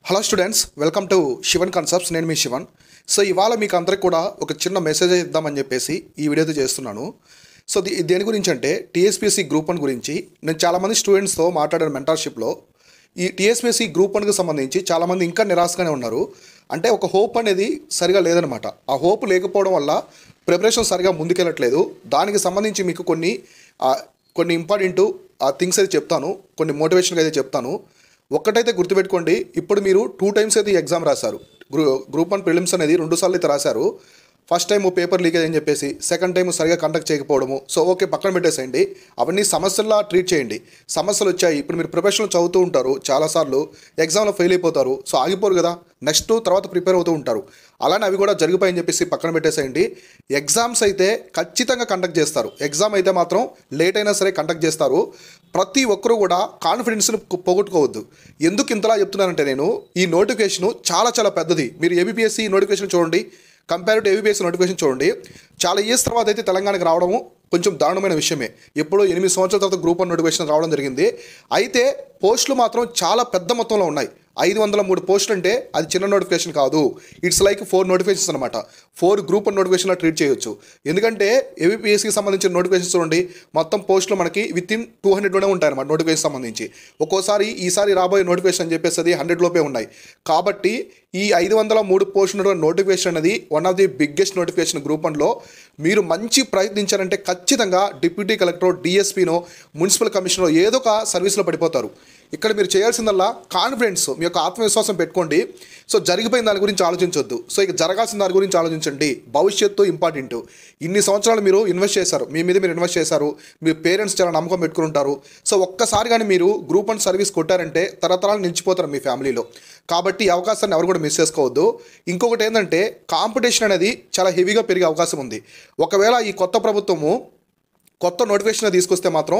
Hello students, welcome to Shivan Concepts. నేను మీ Sivan. So ఇవాళ మీకు అందరికి కూడా ఒక చిన్న మెసేజ్ ఇద్దామని చెప్పేసి ఈ వీడియోతో చేస్తున్నాను. సో దేని గురించి అంటే టీఎస్పీఎస్సీ గ్రూప్ 1 గురించి నేను చాలామంది స్టూడెంట్స్తో మాట్లాడిన మెంటర్షిప్లో ఈ టీఎస్పీఎస్సీ గ్రూప్ 1కి సంబంధించి చాలామంది ఇంకా నిరాశగానే ఉన్నారు. అంటే ఒక హోప్ అనేది సరిగా లేదనమాట. ఆ హోప్ లేకపోవడం వల్ల ప్రిపరేషన్ సరిగా ముందుకెళ్ళట్లేదు. దానికి సంబంధించి మీకు కొన్ని ఇంపార్టెంట్ థింగ్స్ అయితే చెప్తాను, కొన్ని మోటివేషన్గా అయితే చెప్తాను. ఒక్కటైతే గుర్తుపెట్టుకోండి, ఇప్పుడు మీరు 2 టైమ్స్ అయితే ఈ ఎగ్జామ్ రాశారు. గ్రూప్ 1 ప్రిలిమ్స్ అనేది 2 సార్లు అయితే రాశారు. ఫస్ట్ టైం పేపర్ లీకేజ్ అని చెప్పేసి, సెకండ్ టైం సరిగా కండక్ట్ చేయకపోవడము. సో ఓకే, పక్కన పెట్టేసేయండి. అవన్నీ సమస్యల్లా ట్రీట్ చేయండి. సమస్యలు వచ్చాయి, ఇప్పుడు మీరు ప్రిపరేషన్ చదువుతూ ఉంటారు, చాలాసార్లు ఎగ్జామ్లో ఫెయిల్ అయిపోతారు. సో ఆగిపోరు కదా, నెక్స్ట్ తర్వాత ప్రిపేర్ అవుతూ ఉంటారు. అలానే అవి కూడా జరిగిపోయని చెప్పేసి పక్కన పెట్టేసేయండి. ఎగ్జామ్స్ అయితే ఖచ్చితంగా కండక్ట్ చేస్తారు. ఎగ్జామ్ అయితే మాత్రం లేట్ అయినా సరే కండక్ట్ చేస్తారు. ప్రతి ఒక్కరూ కూడా కాన్ఫిడెన్స్ని పోగొట్టుకోవద్దు. ఎందుకు ఇంతలా చెప్తున్నానంటే, నేను ఈ నోటిఫికేషన్ చాలా చాలా పెద్దది. మీరు ఏబిపిఎస్సి నోటిఫికేషన్ చూడండి, కంపేర్ టు ఏబిపిఎస్సి నోటిఫికేషన్ చూడండి. చాలా ఇయర్స్ తర్వాత అయితే తెలంగాణకి రావడము కొంచెం దారుణమైన విషయమే. ఎప్పుడో 8 సంవత్సరాల తర్వాత గ్రూప్ 1 నోటిఫికేషన్ రావడం జరిగింది. అయితే పోస్టులు మాత్రం చాలా పెద్ద మొత్తంలో ఉన్నాయి. 503 పోస్టులు అంటే అది చిన్న నోటిఫికేషన్ కాదు. ఇట్స్ లైక్ 4 నోటిఫికేషన్స్ అనమాట. 4 గ్రూప్ 1 నోటిఫికేషన్లో ట్రీట్ చేయొచ్చు. ఎందుకంటే ఏబిపిఎస్సికి సంబంధించిన నోటిఫికేషన్స్ చూడండి, మొత్తం పోస్టులు మనకి వితిన్ 200లోనే ఉంటాయన్నమాట. నోటిఫికేషన్ సంబంధించి ఒక్కోసారి ఈసారి రాబోయే నోటిఫికేషన్ అని చెప్పేసి అది 100 లోపే ఉన్నాయి. కాబట్టి ఈ 503 పోస్టుల నోటిఫికేషన్ అనేది one of the biggest notification group 1లో. మీరు మంచి ప్రయత్నించారంటే ఖచ్చితంగా డిప్యూటీ కలెక్టర్, డిఎస్పీనో, మున్సిపల్ కమిషనర్ ఏదో ఒక సర్వీస్లో పడిపోతారు. ఇక్కడ మీరు చేయాల్సిందల్లా కాన్ఫిడెన్స్, మీ యొక్క ఆత్మవిశ్వాసం పెట్టుకోండి. సో జరిగిపోయిన దాని గురించి ఆలోచించొద్దు. సో ఇక జరగాల్సిన దాని గురించి ఆలోచించండి. భవిష్యత్తు ఇంపార్టెంట్. ఇన్ని సంవత్సరాలు మీరు ఇన్వెస్ట్ చేశారు, మీ మీద మీరు ఇన్వెస్ట్ చేశారు, మీ పేరెంట్స్ చాలా నమ్మకం పెట్టుకుని ఉంటారు. సో ఒక్కసారి కానీ మీరు గ్రూప్ 1 సర్వీస్ కొట్టారంటే తరతరాలు నిలిచిపోతారు మీ ఫ్యామిలీలో. కాబట్టి ఈ అవకాశాన్ని ఎవరు కూడా మిస్ చేసుకోవద్దు. ఇంకొకటి ఏంటంటే, కాంపిటీషన్ అనేది చాలా హెవీగా పెరిగే అవకాశం ఉంది. ఒకవేళ ఈ కొత్త ప్రభుత్వము కొత్త నోటిఫికేషన్ తీసుకొస్తే మాత్రం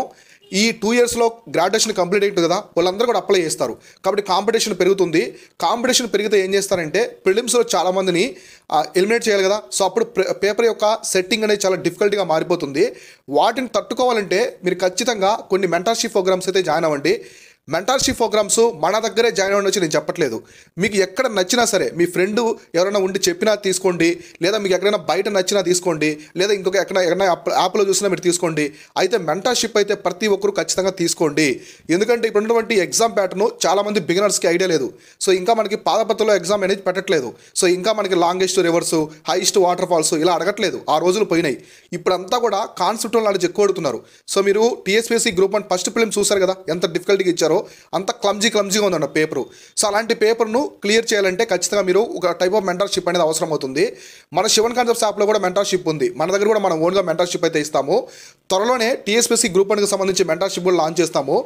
ఈ 2 ఇయర్స్లో గ్రాడ్యుయేషన్ కంప్లీట్ అయింది కదా, వాళ్ళందరూ కూడా అప్లై చేస్తారు. కాబట్టి కాంపిటీషన్ పెరుగుతుంది. కాంపిటీషన్ పెరిగితే ఏం చేస్తారంటే, ప్రిలిమ్స్లో చాలామందిని ఎలిమినేట్ చేయాలి కదా. సో అప్పుడు పేపర్ యొక్క సెట్టింగ్ అనేది చాలా డిఫికల్ట్గా మారిపోతుంది. వాటిని తట్టుకోవాలంటే మీరు ఖచ్చితంగా కొన్ని మెంటర్షిప్ ప్రోగ్రామ్స్ అయితే జాయిన్ అవ్వండి. మెంటర్షిప్ ప్రోగ్రామ్స్ మన దగ్గరే జాయిన్ అవ్వండి వచ్చి నేను చెప్పట్లేదు. మీకు ఎక్కడ నచ్చినా సరే, మీ ఫ్రెండ్ ఎవరైనా ఉండి చెప్పినా తీసుకోండి, లేదా మీకు ఎక్కడైనా బయట నచ్చినా తీసుకోండి, లేదా ఇంకొక ఎక్కడైనా యాప్లో చూసినా మీరు తీసుకోండి. అయితే మెంటర్షిప్ అయితే ప్రతి ఒక్కరు ఖచ్చితంగా తీసుకోండి. ఎందుకంటే ఇప్పుడు ఉన్నటువంటి ఎగ్జామ్ ప్యాటర్న్ చాలామంది బిగినర్స్కి ఐడియా లేదు. సో ఇంకా మనకి పాదపత్రలో ఎగ్జామ్ అనేది పెట్టట్లేదు. సో ఇంకా మనకి longest rivers, highest waterfalls ఇలా అడగట్లేదు. ఆ రోజులు పోయినాయి. ఇప్పుడంతా కూడా కాన్సెప్టువల్ నాలెడ్జ్ ఎక్కువ అడుగుతున్నారు. సో మీరు టీఎస్పీఎస్సీ గ్రూప్ 1 ఫస్ట్ ఫిలిం చూసారు కదా, ఎంత డిఫికల్ట్గా ఇచ్చారో, అంత క్లమ్జీగా ఉందన్న పేపరు. సో అలాంటి పేపర్ను క్లియర్ చేయాలంటే ఖచ్చితంగా మీరు ఒక టైప్ ఆఫ్ మెంటర్షిప్ అనేది అవసరం అవుతుంది. మన శివన్ కాన్సెప్ట్స్ యాప్లో కూడా మెంటర్షిప్ ఉంది. మన దగ్గర కూడా మనం ఓన్గా మెంటర్షిప్ అయితే ఇస్తాము. త్వరలోనే టీఎస్పీఎస్సీ గ్రూప్ 1కి సంబంధించి మెంటర్షిప్ కూడా లాంచ్ చేస్తాము.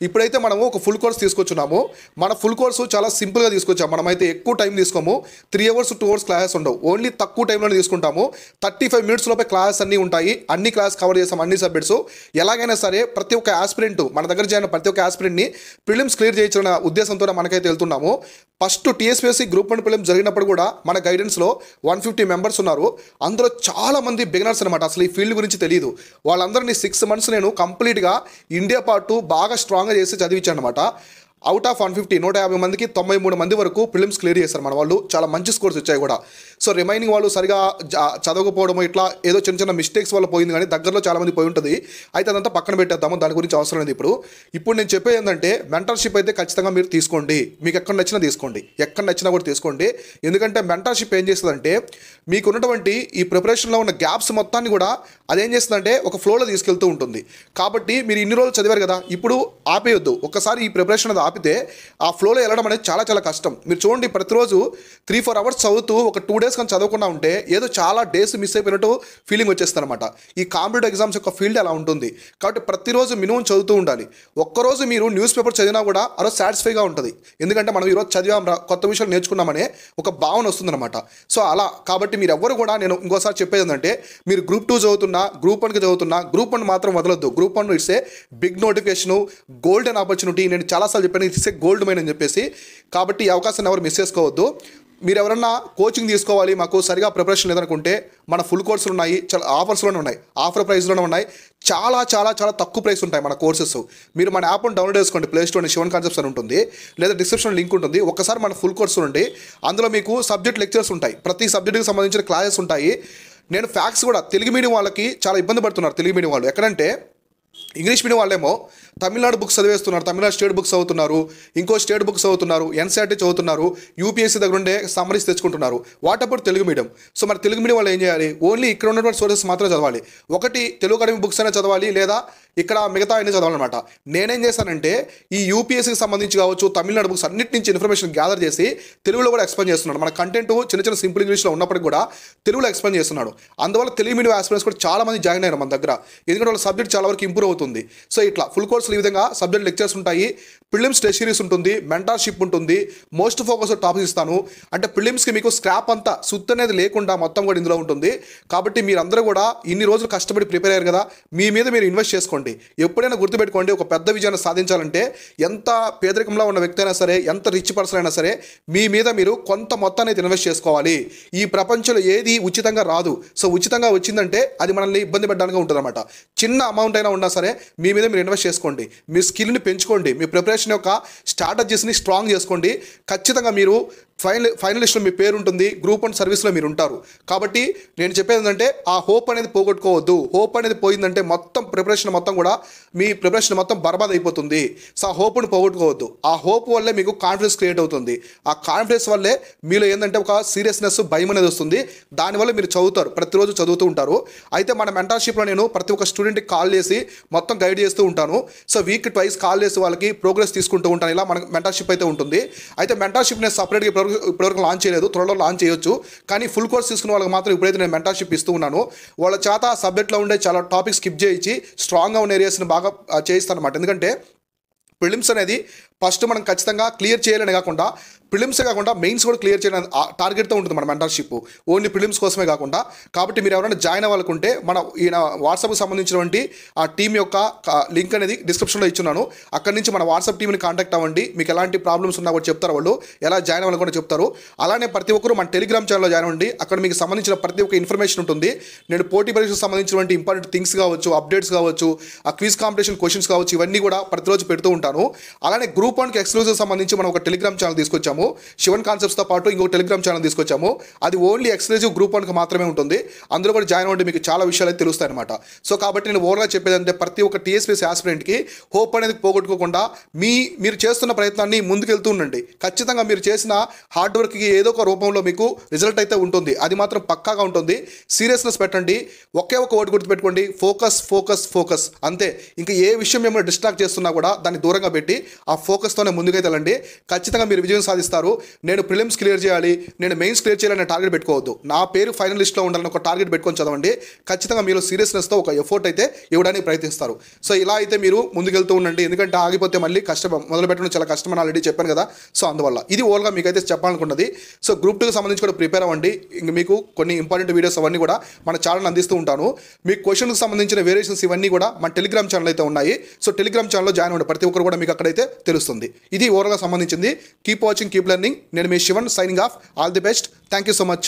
ఇప్పుడైతే మనము ఒక ఫుల్ కోర్స్ తీసుకొచ్చున్నాము. మన ఫుల్ కోర్సు చాలా సింపుల్గా తీసుకొచ్చాము. మనమైతే ఎక్కువ టైం తీసుకోము. 3 అవర్స్ 2 అవర్స్ క్లాసెస్ ఉండవు. ఓన్లీ తక్కువ టైంలోనే తీసుకుంటాము. 35 మినిట్స్ లోపే క్లాసెస్ అన్నీ ఉంటాయి. అన్ని క్లాస్ కవర్ చేస్తాం, అన్ని సబ్జెక్ట్స్. ఎలాగైనా సరే ప్రతి ఒక్క ఆస్పిరెంట్, మన దగ్గర చేరిన ప్రతి ఒక్క ఆస్పిరెంట్ని ప్రిలిమ్స్ క్లియర్ చేయించిన ఉద్దేశంతో మనకైతే వెళ్తున్నాము. ఫస్ట్ టీఎస్పీఎస్సీ గ్రూప్ 1 ప్రిలిమ్స్ జరిగినప్పుడు కూడా మన గైడెన్స్లో 150 మెంబర్స్ ఉన్నారు. అందులో చాలామంది బిగినర్స్ అనమాట. అసలు ఈ ఫీల్డ్ గురించి తెలియదు. వాళ్ళందరినీ 6 మంత్స్ నేను కంప్లీట్గా ఇండియా పార్ట్ బాగా స్ట్రాంగ్గా చేసి చదివించాను అనమాట. అవుట్ ఆఫ్ 150 మందికి 93 మంది వరకు ప్రిలిమ్స్ క్లియర్ చేశారు మన వాళ్ళు. చాలా మంచి స్కోర్స్ వచ్చాయి కూడా. సో రిమైనింగ్ వాళ్ళు సరిగా చదవకపోవడం, ఇట్లా ఏదో చిన్న చిన్న మిస్టేక్స్ వల్ల పోయింది, కానీ దగ్గరలో చాలామంది పోయి ఉంటుంది. అయితే అదంతా పక్కన పెట్టేద్దాము, దాని గురించి అవసరం లేదు. ఇప్పుడు నేను చెప్పేది ఏంటంటే, మెంటర్షిప్ అయితే ఖచ్చితంగా మీరు తీసుకోండి. మీకు ఎక్కడ నచ్చినా తీసుకోండి, ఎక్కడ నచ్చినా కూడా తీసుకోండి. ఎందుకంటే మెంటర్షిప్ ఏం చేస్తుందంటే, మీకు ఉన్నటువంటి ఈ ప్రిపరేషన్లో ఉన్న గ్యాప్స్ మొత్తాన్ని కూడా అదేం చేస్తుందంటే ఒక ఫ్లోలో తీసుకెళ్తూ ఉంటుంది. కాబట్టి మీరు ఇన్ని రోజులు చదివారు కదా, ఇప్పుడు ఆపేయొద్దు. ఒక్కసారి ఈ ప్రిపరేషన్ అది ఆపితే ఆ ఫ్లోలో వెళ్ళడం అనేది చాలా చాలా కష్టం. మీరు చూడండి, ప్రతిరోజు 3-4 అవర్స్ చదువుతూ ఒక 2 డేస్ కానీ చదవకుండా ఉంటే ఏదో చాలా డేస్ మిస్ అయిపోయినట్టు ఫీలింగ్ వచ్చేస్తుంది అనమాట. ఈ కాంపిటేటివ్ ఎగ్జామ్స్ యొక్క ఫీల్డ్ అలా ఉంటుంది. కాబట్టి ప్రతిరోజు మినిమం చదువుతూ ఉండాలి. ఒక్కరోజు మీరు న్యూస్ పేపర్ చదివినా కూడా ఆ రోజు సాటిస్ఫైగా ఉంటుంది. ఎందుకంటే మనం ఈరోజు చదివాం, కొత్త విషయాలు నేర్చుకున్నామనే ఒక భావన వస్తుందన్నమాట. సో అలా కాబట్టి మీరు ఎవ్వరు కూడా, నేను ఇంకోసారి చెప్పేది ఏంటంటే, మీరు గ్రూప్ 2 చదువుతున్నా, గ్రూప్ 1కి చదువుతున్నా, గ్రూప్ 1 మాత్రం వదలొద్దు. Group 1 it's a big notification, golden opportunity. నేను చాలాసార్లు చెప్పాను, ఇట్స్ ఏ గోల్డ్ మైన్ అని చెప్పేసి. కాబట్టి ఈ అవకాశాన్ని ఎవరు మిస్ చేసుకోవద్దు. మీరు ఎవరన్నా కోచింగ్ తీసుకోవాలి, మాకు సరిగా ప్రిపరేషన్ లేదనుకుంటే మన ఫుల్ కోర్సులు ఉన్నాయి, చాలా ఆఫర్స్లోనే ఉన్నాయి, ఆఫర్ ప్రైస్లోనే ఉన్నాయి. చాలా చాలా చాలా తక్కువ ప్రైస్ ఉంటాయి మన కోర్సెస్. మీరు మన యాప్ను డౌన్లోడ్ చేసుకోండి, ప్లే స్టోర్ శివన్ కాన్సెప్ట్స్ అని ఉంటుంది, లేదా డిస్క్రిప్షన్ లింక్ ఉంటుంది. ఒక్కసారి మన ఫుల్ కోర్సు నుండి అందులో మీకు సబ్జెక్ట్ లెక్చర్స్ ఉంటాయి, ప్రతి సబ్జెక్టుకి సంబంధించిన క్లాసెస్ ఉంటాయి. నేను ఫ్యాక్ట్స్ కూడా తెలుగు మీడియం వాళ్ళకి చాలా ఇబ్బంది పడుతున్నారు. తెలుగు మీడియం వాళ్ళు ఎక్కడంటే ఇంగ్లీష్ మీడియం వాళ్ళేమో తమిళనాడు బుక్స్ చదివేస్తున్నారు, తమిళనాడు స్టేట్ బుక్స్ చదువుతున్నారు, ఇంకో స్టేట్ బుక్స్ చదువుతున్నారు, ఎన్సీఆర్టీ చదువుతున్నారు, యూపీఎస్సీ దగ్గర ఉండే సమ్మరీస్ తెచ్చుకుంటున్నారు. వాటప్పుడు తెలుగు మీడియం. సో మరి తెలుగు మీడియం వాళ్ళు ఏం చేయాలి? ఓన్లీ ఇక్కడ ఉన్నటువంటి సోర్సెస్ మాత్రమే చదవాలి. ఒకటి తెలుగు అకాడమీ బుక్స్ అయినా చదవాలి, లేదా ఇక్కడ మిగతా అయినా చదవాలన్నమాట. నేనేం చేశానంటే ఈ యూపీఎస్సీకి సంబంధించి కావచ్చు, తమిళనాడు బుక్స్ అన్నిటి నుంచి ఇన్ఫర్మేషన్ గ్యాదర్ చేసి తెలుగులో కూడా ఎక్స్ప్లెయిన్ చేస్తున్నాడు. మన కంటెంట్ చిన్న చిన్న సింపుల్ ఇంగ్లీష్లో ఉన్నప్పటికీ కూడా తెలుగులో ఎక్స్ప్లెయిన్ చేస్తున్నాడు. అందువల్ల తెలుగు మీడియం ఆస్పిరెంట్స్ కూడా చాలా మంది జాయిన్ అయ్యారు మన దగ్గర, ఎందుకంటే వాళ్ళ సబ్జెక్ట్ చాలా వరకు ఇంప్రూవ్ అవుతుంది. సో ఇట్లా ఫుల్ కోర్సులు ఈ విధంగా సబ్జెక్ట్ లెక్చర్స్ ఉంటాయి, ప్రిలిమ్స్ టెస్ట్ సిరీస్ ఉంటుంది, మెంటార్షిప్ ఉంటుంది, మోస్ట్ ఫోకస్ టాపిక్స్ ఇస్తాను. అంటే ప్రిలిమ్స్కి మీకు స్క్రాప్ అంతా సుత్ అనేది లేకుండా మొత్తం కూడా ఇందులో ఉంటుంది. కాబట్టి మీరందరూ కూడా ఇన్ని రోజులు కష్టపడి ప్రిపేర్ అయ్యారు కదా, మీ మీద మీరు ఇన్వెస్ట్ చేసుకోండి. ఎప్పుడైనా గుర్తుపెట్టుకోండి, ఒక పెద్ద విజయాన్ని సాధించాలంటే ఎంత పేదరికంలో ఉన్న వ్యక్తి అయినా సరే, ఎంత రిచ్ పర్సన్ అయినా సరే, మీ మీద మీరు కొంత మొత్తాన్ని అయితే ఇన్వెస్ట్ చేసుకోవాలి. ఈ ప్రపంచంలో ఏది ఉచితంగా రాదు. సో ఉచితంగా వచ్చిందంటే అది మనల్ని ఇబ్బంది పెట్టడానికి ఉంటుంది అనమాట. చిన్న అమౌంట్ అయినా ఉన్నా సరే మీ మీద మీరు ఇన్వెస్ట్ చేసుకోండి, మీ స్కిల్ని పెంచుకోండి, మీ ప్రిపరేషన్ యొక్క స్ట్రాటజీస్ని స్ట్రాంగ్ చేసుకోండి. ఖచ్చితంగా మీరు ఫైనలిస్ట్లో మీ పేరు ఉంటుంది, గ్రూప్ 1 సర్వీస్లో మీరు ఉంటారు. కాబట్టి నేను చెప్పేది ఏంటంటే ఆ హోప్ అనేది పోగొట్టుకోవద్దు. హోప్ అనేది పోయిందంటే మొత్తం ప్రిపరేషన్ మొత్తం కూడా మీ ప్రిపరేషన్ మొత్తం బర్బాద్ అయిపోతుంది. సో ఆ హోప్ని పోగొట్టుకోవద్దు. ఆ హోప్ వల్లే మీకు కాన్ఫిడెన్స్ క్రియేట్ అవుతుంది. ఆ కాన్ఫిడెన్స్ వల్లే మీలో ఏంటంటే ఒక సీరియస్నెస్, భయం అనేది వస్తుంది. దానివల్ల మీరు చదువుతారు, ప్రతిరోజు చదువుతూ ఉంటారు. అయితే మన మెంటర్షిప్లో నేను ప్రతి ఒక్క స్టూడెంట్కి కాల్ చేసి మొత్తం గైడ్ చేస్తూ ఉంటాను. సో వీక్ ట్వైస్ కాల్ చేసి వాళ్ళకి ప్రోగ్రెస్ తీసుకుంటూ ఉంటాను. ఇలా మన మెంటర్షిప్ అయితే ఉంటుంది. అయితే మెంటర్షిప్ నేను సపరేట్గా ఇప్పటివరకు లాంచ్ చేయలేదు, త్వరలో లాంచ్ చేయొచ్చు. కానీ ఫుల్ కోర్స్ తీసుకున్న వాళ్ళకి మాత్రం ఇప్పుడైతే నేను మెంటర్షిప్ ఇస్తూ ఉన్నాను. వాళ్ళ చేత సబ్జెక్ట్లో ఉండే చాలా టాపిక్స్ స్కిప్ చేయించి స్ట్రాంగ్గా ఉన్న ఏరియాస్ని బాగా చేయిస్తాను అనమాట. ఎందుకంటే ప్రిలిమ్స్ అనేది ఫస్ట్ మనం ఖచ్చితంగా క్లియర్ చేయాలని కాకుండా, ప్రిలిమ్సే కాకుండా మెయిన్స్ కూడా క్లియర్ చేయాలని టార్గెట్తో ఉంటుంది మన మెంటర్షిప్, ఓన్లీ ప్రిలిమ్స్ కోసమే కాకుండా. కాబట్టి మీరు ఎవరైనా జాయిన్ అవ్వాలనుకుంటే మన ఈయన వాట్సాప్కి సంబంధించినటువంటి ఆ టీం యొక్క లింక్ అనేది డిస్క్రిప్షన్లో ఇచ్చున్నాను. అక్కడి నుంచి మన వాట్సాప్ టీంని కాంటాక్ట్ అవ్వండి. మీకు ఎలాంటి ప్రాబ్లమ్స్ ఉన్నా కూడా చెప్తారు, వాళ్ళు ఎలా జాయిన్ అవ్వాలని కూడా చెప్తారు. అలానే ప్రతి ఒక్కరు మన టెలిగ్రామ్ ఛానల్లో జాయిన్ అవ్వండి. అక్కడ మీకు సంబంధించిన ప్రతి ఒక్క ఇన్ఫర్మేషన్ ఉంటుంది. నేను పోటీ పరీక్షకు సంబంధించినటువంటి ఇంపార్టెంట్ థింగ్స్ కావచ్చు, అప్డేట్స్ కావచ్చు, ఆ క్విజ్ కాంపిటీషన్ క్వశ్చన్స్ కావచ్చు, ఇవన్నీ కూడా ప్రతిరోజు పెడుతూ ఉంటాను. అలానే గ్రూప్ 1కి ఎక్స్క్లూజివ్ సంబంధించి మనం ఒక టెలిగ్రామ్ ఛానల్ తీసుకొచ్చాము. శివన్ కాన్సెప్ట్స్తో పాటు ఇంకొక టెలిగ్రామ్ ఛానల్ తీసుకొచ్చాము. అది ఓన్లీ ఎక్స్క్లూజివ్ గ్రూప్ 1కి మాత్రమే ఉంటుంది. అందులో కూడా జాయిన్ అవ్వండి, మీకు చాలా విషయాలు అయితే తెలుస్తాయి అనమాట. సో కాబట్టి నేను ఓవర్గా చెప్పేదంటే ప్రతి ఒక్క టీఎస్పీఎస్సీ ఆస్పిరెంట్కి హోప్ అనేది పోగొట్టుకోకుండా మీరు చేస్తున్న ప్రయత్నాన్ని ముందుకెళ్తూ ఉండండి. ఖచ్చితంగా మీరు చేసిన హార్డ్ వర్క్కి ఏదో ఒక రూపంలో మీకు రిజల్ట్ అయితే ఉంటుంది. అది మాత్రం పక్కాగా ఉంటుంది. సీరియస్నెస్ పెట్టండి. ఒకే ఒక వర్డ్ గుర్తుపెట్టుకోండి, ఫోకస్ ఫోకస్ ఫోకస్, అంతే. ఇంకా ఏ విషయం మిమ్మల్ని డిస్ట్రాక్ట్ చేస్తున్నా కూడా దాన్ని దూరంగా పెట్టి ఆ ఫోకస్తోనే ముందుకైతే వెళ్ళండి. ఖచ్చితంగా మీరు విజయం సాధిస్తారు. నేను ప్రిలిమ్స్ క్లియర్ చేయాలి, నేను మెయిన్స్ క్లియర్ చేయాలనే టార్గెట్ పెట్టుకోవద్దు. నా పేరు ఫైనల్ లిస్ట్లో ఉండాలని ఒక టార్గెట్ పెట్టుకొని చదవండి. ఖచ్చితంగా మీరు సీరియస్నెస్తో ఒక ఎఫోర్ట్ అయితే ఇవ్వడానికి ప్రయత్నిస్తారు. సో ఇలా అయితే మీరు ముందుకెళ్తూ ఉండండి. ఎందుకంటే ఆగిపోతే మళ్ళీ కష్టం, మొదలు పెట్టడం చాలా కష్టమని ఆల్రెడీ చెప్పాను కదా. సో అందువల్ల ఇది ఓల్గా మీకైతే చెప్పాలనుకున్నది. సో గ్రూప్ 2కి సంబంధించి కూడా ప్రిపేర్ అవ్వండి. ఇంక మీకు కొన్ని ఇంపార్టెంట్ వీడియోస్ అవన్నీ కూడా మన ఛానల్ అందిస్తూ ఉంటాను. మీకు క్వశ్చన్కి సంబంధించిన వేరియేషన్స్ ఇవన్నీ కూడా మన టెలిగ్రామ్ ఛానల్ అయితే ఉన్నాయి. సో టెలిగ్రామ్ ఛానల్లో జాయిన్ అవ్వండి. ప్రతి ఒక్కరు కూడా మీకు అక్కడైతే తెలుస్తుంది. ఇది ఓవర్గా సంబంధించింది. Keep watching, keep learning. నేను మీ Sivan, signing off. All the best. Thank you so much.